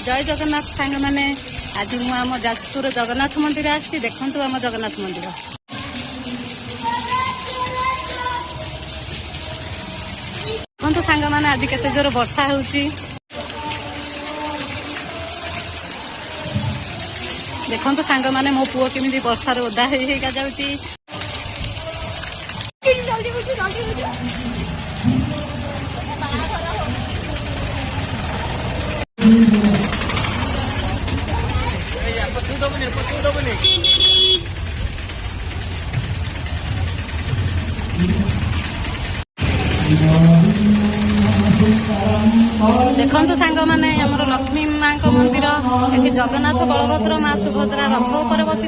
जय जगन्नाथ सांग मैंने आज मु आम जाजपुर जगन्नाथ मंदिर आसी देखु आम जगन्नाथ मंदिर देखु सांग मैंने आज केते जोर वर्षा होउची देखु सांग मैंने मो पुओ केमिति वर्षा रे ओदा हेगा जाउची देखु सांग मैंने आमर लक्ष्मी माँ मंदिर ये जगन्नाथ बलभद्र माँ सुभद्रा रथ उपर बसी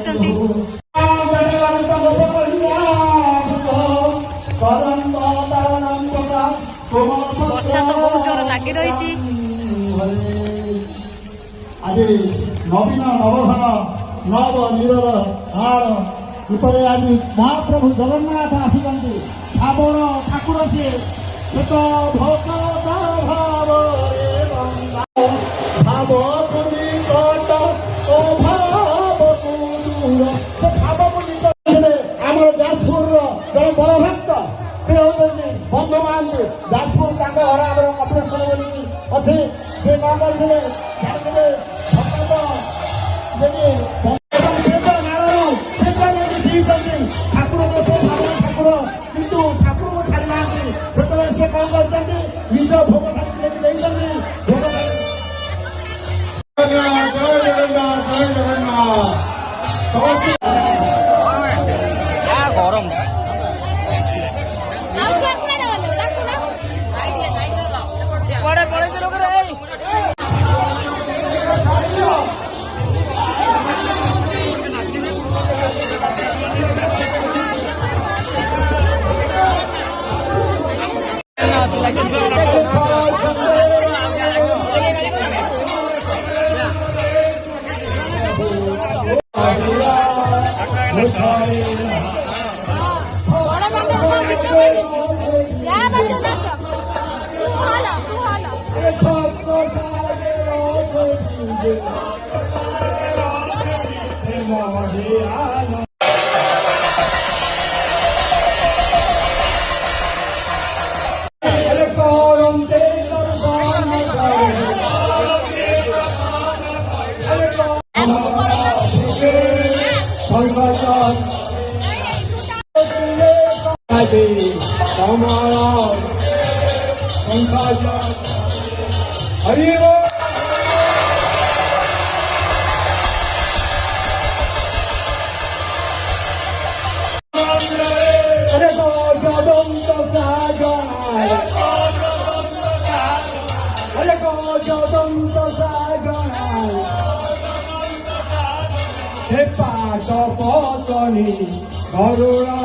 वर्षा तो बहुत जोर लगी रही आज नवीन नवघन नव निरर हाड़ इपरे आज महाप्रभु जगन्नाथ आसुच्च भावर ठाकुर सी तो भक्त भाव भाव निकट ओ भाव दूर से भाव निकट आम जाजपुर जन बड़ भक्त से होती बंधु महांती जाजपुर घर आम कपिलेश्वर बोली अच्छे से कौन करते ठाकुर देश भाव ठाकुर कितु ठाकुर को छाड़ी ना से कौन करते निज भोग गरम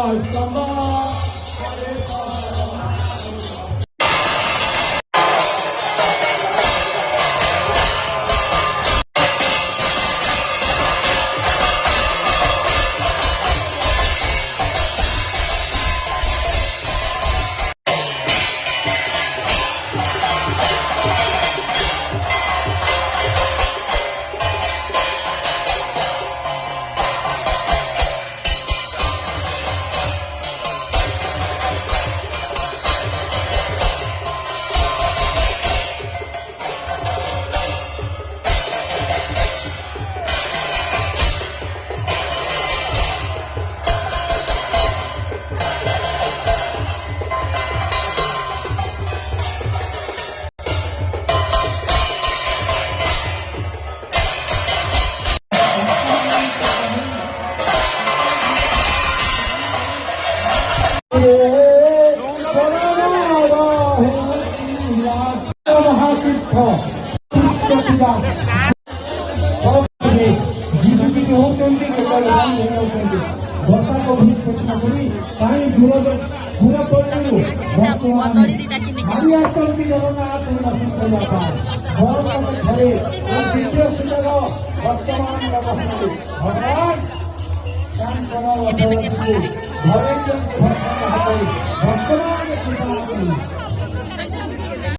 भगवान